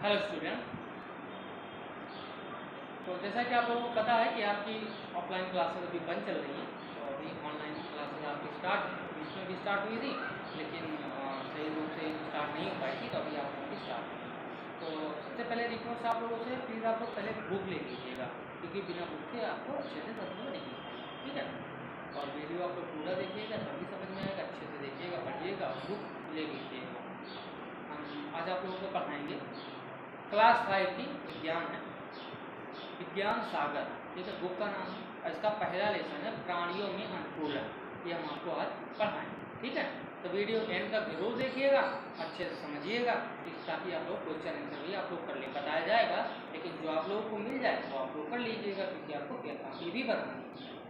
Hello student. तो जैसा कि आप लोगों को पता है कि आपकी ऑफलाइन क्लासेस अभी बंद चल रही हैं, तो अभी ऑनलाइन क्लासेस आपकी बीच में भी स्टार्ट हुई थी, लेकिन सही रूप से स्टार्ट नहीं हो पाई थी, तो अभी आप लोगों की स्टार्ट हुई। तो सबसे पहले रिक्वेस्ट आप लोगों से, प्लीज़ आप लोग पहले बुक ले लीजिएगा, क्योंकि बिना बुक के आपको अच्छे से समझ में नहीं आएगा, ठीक है। और वीडियो आप लोग पूरा देखिएगा तभी समझ में आएगा, अच्छे से देखिएगा, पढ़िएगा, बुक ले लीजिएगा। हम आज आप लोगों को पढ़ाएंगे क्लास 5 की विज्ञान है, विज्ञान सागर, ठीक है, बुक का नाम है। इसका पहला लेसन है प्राणियों में अनुकूलन, ये हम आपको आज पढ़ाएंगे, ठीक है। तो वीडियो एंड तक जरूर देखिएगा, अच्छे से समझिएगा, ताकि आप लोग क्वेश्चन आंसर भी आप लोग कर ले, बताया जाएगा, लेकिन जो आप लोगों को मिल जाए वो आप लोग कर लीजिएगा, क्योंकि आपको कॉपी भी बनानी है।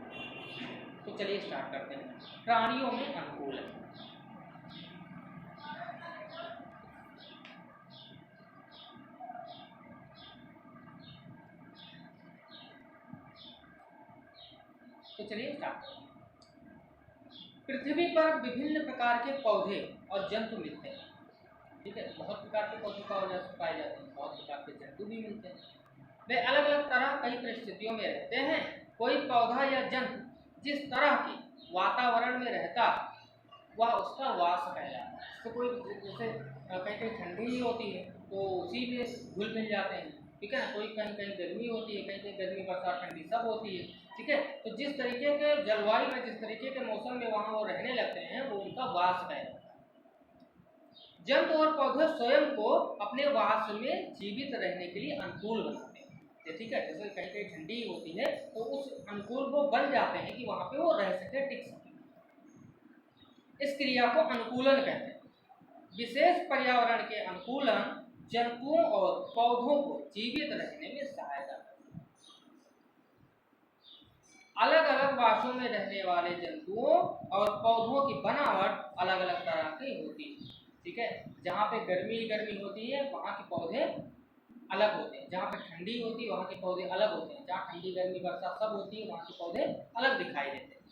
तो चलिए स्टार्ट करते हैं। प्राणियों में अनुकूलन। तो चलिए स्टार्ट करते हैं। पृथ्वी पर विभिन्न प्रकार के पौधे और जंतु मिलते हैं, ठीक है। बहुत प्रकार के पौधे पाए जाते हैं, बहुत प्रकार के जंतु भी मिलते हैं। वे अलग अलग तरह कई परिस्थितियों में रहते हैं। कोई पौधा या जंतु जिस तरह के वातावरण में रहता वह उसका वास कहलाता है। तो कोई जैसे कहीं कहीं ठंडी होती है तो उसी में घुल मिल जाते हैं, ठीक है ना। कोई कहीं कहीं गर्मी होती है, कहीं कहीं गर्मी बरसात ठंडी सब होती है, ठीक है। तो जिस तरीके के जलवायु में, जिस तरीके के मौसम में वहाँ वो रहने लगते हैं, वो उनका वास कहलाता है। जंतु और पौधे स्वयं को अपने वास में जीवित रहने के लिए अनुकूल बनाते हैं, ठीक है। जैसे कहीं कहीं ठंडी होती है तो उस अनुकूल वो बन जाते हैं कि वहाँ पे वो रह सके, टिक सके। इस क्रिया को अनुकूलन कहते हैं। विशेष पर्यावरण के अनुकूलन जंतुओं और पौधों को जीवित रहने में सहायता करता है। अलग अलग वासों में रहने वाले जंतुओं और पौधों की बनावट अलग अलग तरह की होती है, ठीक है। जहाँ पे गर्मी गर्मी होती है वहाँ के पौधे अलग होते हैं, जहाँ पे ठंडी होती है वहाँ के पौधे अलग होते हैं, जहाँ ठंडी गर्मी बरसात सब होती है वहाँ के पौधे अलग दिखाई देते हैं।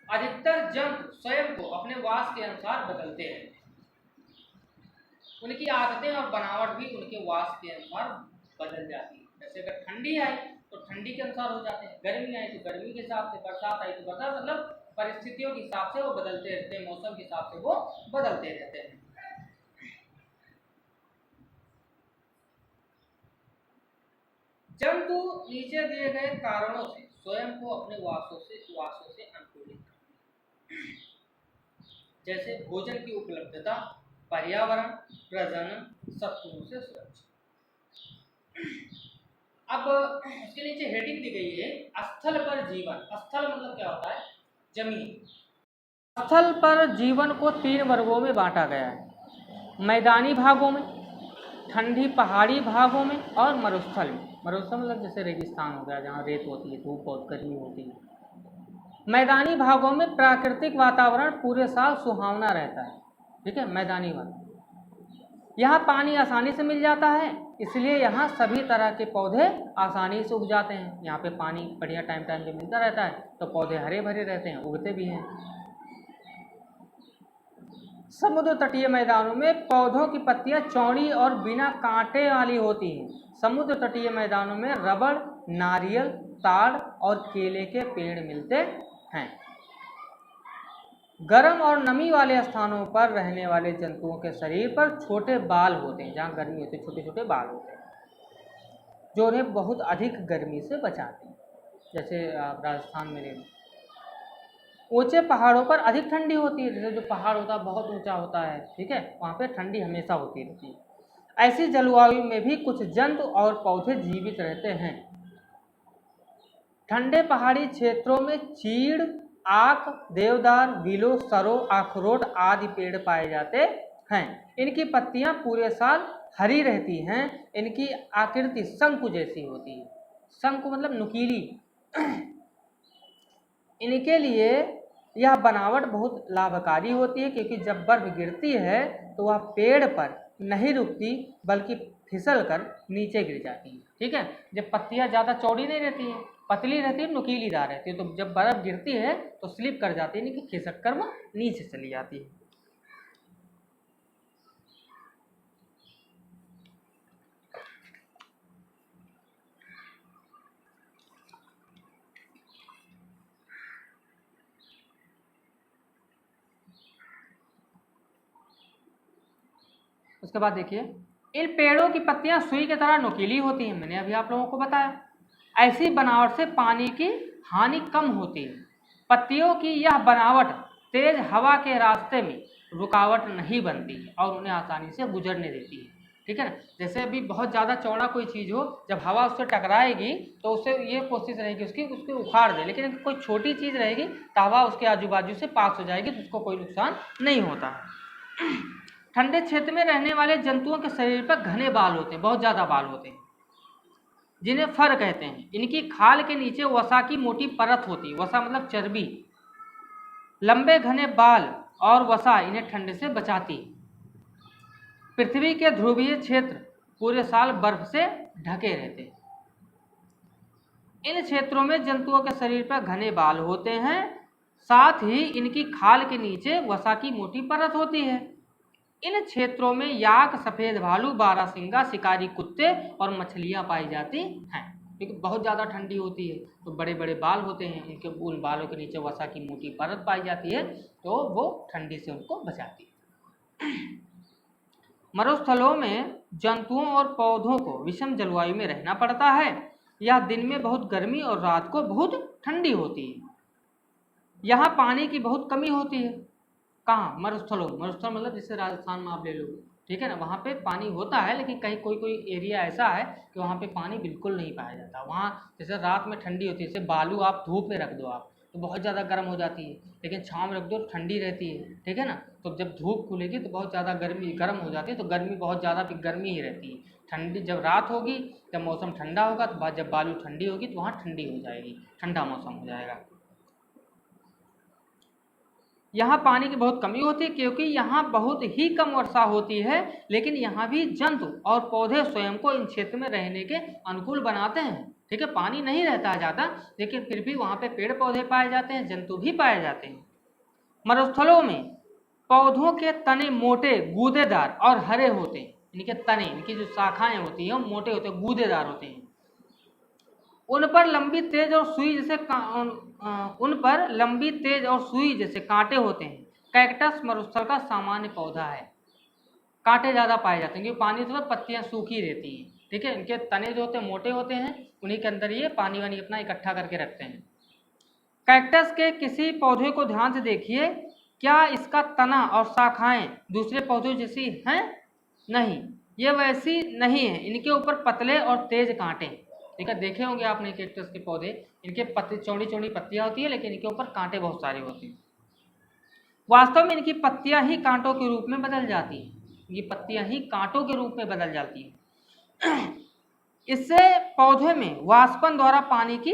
अधिकतर जंतु स्वयं को अपने वास के अनुसार बदलते हैं। उनकी आदतें और बनावट भी उनके वास के अनुसार बदल जाती है। जैसे अगर ठंडी आई तो ठंडी के अनुसार हो जाते हैं, गर्मी आई तो गर्मी के हिसाब से, बरसात आई तो बरसात, मतलब परिस्थितियों के हिसाब से वो बदलते रहते हैं, मौसम के हिसाब से वो बदलते रहते हैं। जंतु नीचे दिए गए कारणों से स्वयं को अपने वासों से अनुकूलित करते हैं, जैसे भोजन की उपलब्धता, पर्यावरण, प्रजनन, शत्रुओं से सुरक्षा। अब इसके नीचे हेडिंग दी गई है स्थल पर जीवन। स्थल मतलब क्या होता है? जमीन। स्थल पर जीवन को 3 वर्गों में बांटा गया है, मैदानी भागों में, ठंडी पहाड़ी भागों में और मरुस्थल में। मरुस्थल मतलब जैसे रेगिस्तान हो गया, जहाँ रेत होती है, धूप बहुत गर्मी होती है। मैदानी भागों में प्राकृतिक वातावरण पूरे साल सुहावना रहता है, ठीक है, मैदानी वातावरण। यहाँ पानी आसानी से मिल जाता है, इसलिए यहाँ सभी तरह के पौधे आसानी से उग जाते हैं। यहाँ पे पानी बढ़िया टाइम पे मिलता रहता है, तो पौधे हरे भरे रहते हैं, उगते भी हैं। समुद्र तटीय मैदानों में पौधों की पत्तियां चौड़ी और बिना कांटे वाली होती हैं। समुद्र तटीय मैदानों में रबड़, नारियल, ताड़ और केले के पेड़ मिलते हैं। गर्म और नमी वाले स्थानों पर रहने वाले जंतुओं के शरीर पर छोटे बाल होते हैं, जहाँ गर्मी होती है छोटे छोटे बाल होते हैं, जो उन्हें बहुत अधिक गर्मी से बचाते हैं। जैसे राजस्थान में ऊंचे पहाड़ों पर अधिक ठंडी होती है, जैसे जो पहाड़ होता है बहुत ऊंचा होता है, ठीक है, वहाँ पे ठंडी हमेशा होती रहती है। ऐसी जलवायु में भी कुछ जंतु और पौधे जीवित रहते हैं। ठंडे पहाड़ी क्षेत्रों में चीड़, आक, देवदार, विलो, सरो, अखरोट आदि पेड़ पाए जाते हैं। इनकी पत्तियां पूरे साल हरी रहती हैं। इनकी आकृति शंकु जैसी होती है। शंकु मतलब नुकीली। इनके लिए यह बनावट बहुत लाभकारी होती है, क्योंकि जब बर्फ गिरती है तो वह पेड़ पर नहीं रुकती, बल्कि फिसल कर नीचे गिर जाती है, ठीक है। जब पत्तियां ज़्यादा चौड़ी नहीं रहती हैं, पतली रहती है, नुकीलीदार रहती है, तो जब बर्फ गिरती है तो स्लिप कर जाती है, कि खिसक कर वो नीचे चली जाती है। उसके बाद देखिए, इन पेड़ों की पत्तियां सुई की तरह नुकीली होती हैं, मैंने अभी आप लोगों को बताया। ऐसी बनावट से पानी की हानि कम होती है। पत्तियों की यह बनावट तेज हवा के रास्ते में रुकावट नहीं बनती है और उन्हें आसानी से गुजरने देती है। ठीक है ना, जैसे अभी बहुत ज़्यादा चौड़ा कोई चीज़ हो, जब हवा उससे टकराएगी तो उससे ये कोशिश रहेगी उसकी उखाड़ दे, लेकिन कोई छोटी चीज़ रहेगी तो हवा उसके आजू बाजू से पास हो जाएगी तो उसको कोई नुकसान नहीं होता। ठंडे क्षेत्र में रहने वाले जंतुओं के शरीर पर घने बाल होते हैं, बहुत ज़्यादा बाल होते हैं, जिन्हें फर कहते हैं। इनकी खाल के नीचे वसा की मोटी परत होती है, वसा मतलब चर्बी। लंबे घने बाल और वसा इन्हें ठंड से बचाती। पृथ्वी के ध्रुवीय क्षेत्र पूरे साल बर्फ से ढके रहते। इन क्षेत्रों में जंतुओं के शरीर पर घने बाल होते हैं, साथ ही इनकी खाल के नीचे वसा की मोटी परत होती है। इन क्षेत्रों में याक, सफेद भालू, बारहसिंगा, शिकारी कुत्ते और मछलियां पाई जाती हैं। क्योंकि बहुत ज़्यादा ठंडी होती है तो बड़े बड़े बाल होते हैं, उनके उन बालों के नीचे वसा की मोटी परत पाई जाती है, तो वो ठंडी से उनको बचाती है। मरुस्थलों में जंतुओं और पौधों को विषम जलवायु में रहना पड़ता है। यह दिन में बहुत गर्मी और रात को बहुत ठंडी होती है। यहाँ पानी की बहुत कमी होती है। कहाँ? मरुस्थलों। मरुस्थल मतलब जैसे राजस्थान में आप ले लो, ठीक है ना, वहाँ पे पानी होता है, लेकिन कहीं कोई कोई एरिया ऐसा है कि वहाँ पे पानी बिल्कुल नहीं पाया जाता। वहाँ जैसे रात में ठंडी होती है, जैसे बालू आप धूप में रख दो आप तो बहुत ज़्यादा गर्म हो जाती है, लेकिन छाँव में रख दो ठंडी रहती है, ठीक है ना। तो जब धूप खुलेगी तो बहुत ज़्यादा गर्म हो जाती है, तो गर्मी बहुत ज़्यादा गर्मी ही रहती है। ठंडी जब रात होगी, जब मौसम ठंडा होगा तो जब बालू ठंडी होगी तो वहाँ ठंडी हो जाएगी, ठंडा मौसम हो जाएगा। यहाँ पानी की बहुत कमी होती है क्योंकि यहाँ बहुत ही कम वर्षा होती है, लेकिन यहाँ भी जंतु और पौधे स्वयं को इन क्षेत्र में रहने के अनुकूल बनाते हैं। ठीक है, पानी नहीं रहता है ज़्यादा, लेकिन फिर भी वहाँ पे पेड़ पौधे पाए जाते हैं, जंतु भी पाए जाते हैं। मरुस्थलों में पौधों के तने मोटे, गूदेदार और हरे होते हैं। इनके तने, इनकी जो शाखाएं होती हैं मोटे होते हैं, गूदेदार होते हैं। उन पर लंबी तेज और सुई जैसे कांटे होते हैं। कैक्टस मरुस्थल का सामान्य पौधा है। कांटे ज़्यादा पाए जाते हैं क्योंकि पानी से पत्तियां सूखी रहती हैं। ठीक है, इनके तने जो होते हैं मोटे होते हैं, उन्हीं के अंदर ये पानी वानी अपना इकट्ठा करके रखते हैं। कैक्टस के किसी पौधे को ध्यान से देखिए, क्या इसका तना और शाखाएं दूसरे पौधों जैसी हैं? नहीं, ये वैसी नहीं है। इनके ऊपर पतले और तेज कांटे, ठीक है, देखे होंगे आपने कैक्टस के पौधे, इनके पत्ते चौड़ी चौड़ी पत्तियां होती है, लेकिन इनके ऊपर कांटे बहुत सारे होते हैं। वास्तव में इनकी पत्तियां ही कांटों के रूप में बदल जाती हैं। ये पत्तियां ही कांटों के रूप में बदल जाती हैं। इससे पौधे में वाष्पन द्वारा पानी की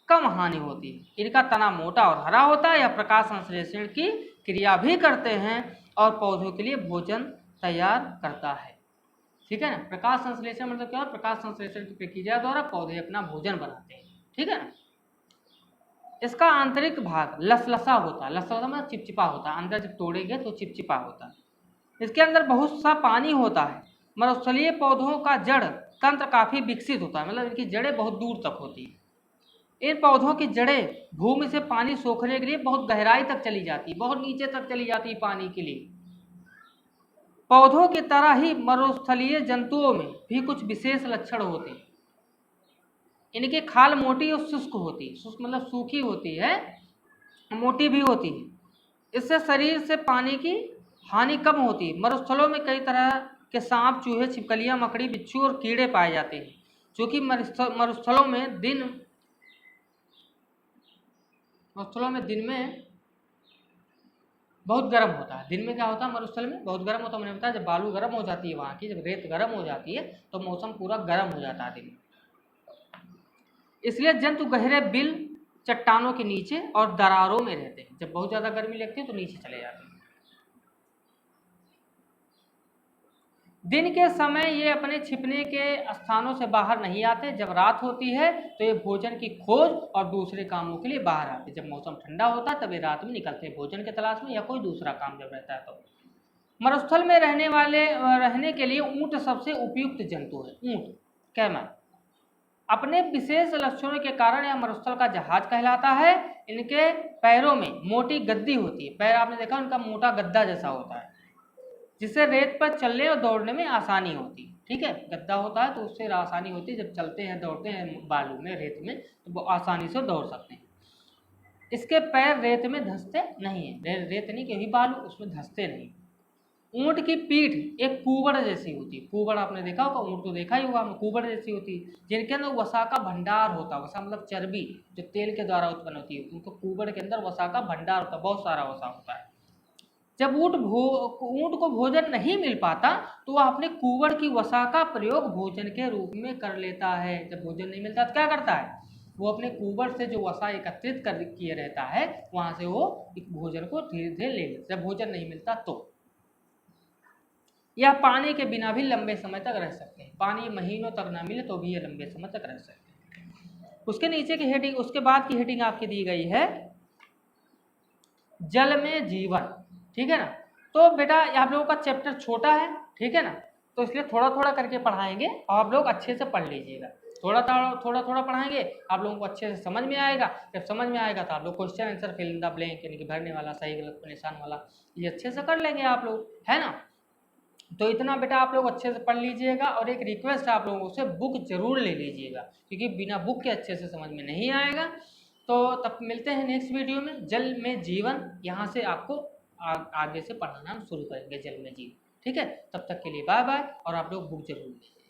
कम हानि होती है। इनका तना मोटा और हरा होता है। यह प्रकाश संश्लेषण की क्रिया भी करते हैं और पौधों के लिए भोजन तैयार करता है। ठीक है ना, प्रकाश संश्लेषण मतलब क्या? प्रकाश संश्लेषण की प्रक्रिया द्वारा पौधे अपना भोजन बनाते हैं। ठीक है ना। इसका आंतरिक भाग लसलसा होता है। लसलसा मतलब चिपचिपा होता है, अंदर जब तोड़ेंगे तो चिपचिपा होता है। इसके अंदर बहुत सा पानी होता है। मरुस्थलीय पौधों का जड़ तंत्र काफी विकसित होता है, मतलब इनकी जड़ें बहुत दूर तक होती है। इन पौधों की जड़ें भूमि से पानी सोखने के लिए बहुत गहराई तक चली जाती है, बहुत नीचे तक चली जाती है पानी के लिए। पौधों की तरह ही मरुस्थलीय जंतुओं में भी कुछ विशेष लक्षण होते हैं। इनकी खाल मोटी और शुष्क होती है। शुष्क मतलब सूखी होती है, मोटी भी होती है। इससे शरीर से पानी की हानि कम होती है। मरुस्थलों में कई तरह के सांप, चूहे, छिपकलियां, मकड़ी, बिच्छू और कीड़े पाए जाते हैं। क्योंकि मरुस्थलों में दिन में बहुत गर्म होता है। दिन में क्या होता है? मरुस्थल में बहुत गर्म होता है। मैंने बताया जब बालू गर्म हो जाती है, वहाँ की जब रेत गर्म हो जाती है तो मौसम पूरा गर्म हो जाता है दिन में। इसलिए जंतु गहरे बिल, चट्टानों के नीचे और दरारों में रहते हैं। जब बहुत ज़्यादा गर्मी लगती है तो नीचे चले जाते हैं। दिन के समय ये अपने छिपने के स्थानों से बाहर नहीं आते। जब रात होती है तो ये भोजन की खोज और दूसरे कामों के लिए बाहर आते हैं। जब मौसम ठंडा होता है तब ये रात में निकलते हैं भोजन के तलाश में या कोई दूसरा काम जब रहता है तो। मरुस्थल में रहने के लिए ऊँट सबसे उपयुक्त जंतु है। ऊँट, कैमल, अपने विशेष लक्षणों के कारण यह मरुस्थल का जहाज कहलाता है। इनके पैरों में मोटी गद्दी होती है। पैर आपने देखा उनका मोटा गद्दा जैसा होता है। जिससे रेत पर चलने और दौड़ने में आसानी होती। ठीक है, गद्दा होता है तो उससे आसानी होती है, जब चलते हैं दौड़ते हैं बालू में रेत में तो वो आसानी से दौड़ सकते हैं। इसके पैर रेत में धंसते नहीं है, रेत नहीं क्योंकि बालू उसमें धंसते नहीं। ऊंट की पीठ एक कुबड़ जैसी होती है, कुबड़ आपने देखा होगा, ऊंट तो देखा ही होगा, कुबड़ जैसी होती है, जिनके अंदर वसा का भंडार होता है। वसा मतलब चर्बी जो तेल के द्वारा उत्पन्न होती है, उनको कुबड़ के अंदर वसा का भंडार होता है, बहुत सारा वसा होता है। जब ऊंट को भोजन नहीं मिल पाता तो वह अपने कुबड़ की वसा का प्रयोग भोजन के रूप में कर लेता है। जब भोजन नहीं मिलता तो क्या करता है, वो अपने कुबड़ से जो वसा एकत्रित कर किए रहता है वहां से वो भोजन को धीरे धीरे ले लेता है, जब भोजन नहीं मिलता तो। या पानी के बिना भी लंबे समय तक रह सकते हैं, पानी महीनों तक ना मिले तो भी ये लंबे समय तक रह सकते हैं। उसके नीचे की हेडिंग, उसके बाद की हेडिंग आपकी दी गई है जल में जीवन। ठीक है ना, तो बेटा आप लोगों का चैप्टर छोटा है, ठीक है ना, तो इसलिए थोड़ा थोड़ा करके पढ़ाएंगे और आप लोग अच्छे से पढ़ लीजिएगा। थोड़ा थोड़ा पढ़ाएंगे, आप लोगों को अच्छे से समझ में आएगा। जब समझ में आएगा तो आप लोग question answer fill in the blank यानी कि भरने वाला, सही गलत को निशान वाला, ये अच्छे से कर लेंगे आप लोग, है ना। तो इतना बेटा आप लोग अच्छे से पढ़ लीजिएगा। और एक रिक्वेस्ट है आप लोगों से, बुक जरूर ले लीजिएगा क्योंकि बिना बुक के अच्छे से समझ में नहीं आएगा। तो तब मिलते हैं नेक्स्ट वीडियो में, जल में जीवन। यहाँ से आपको आगे से पढ़ाना हम शुरू करेंगे, जल में जीवन। ठीक है, तब तक के लिए बाय बाय, और आप लोग बुक जरूर लीजिए।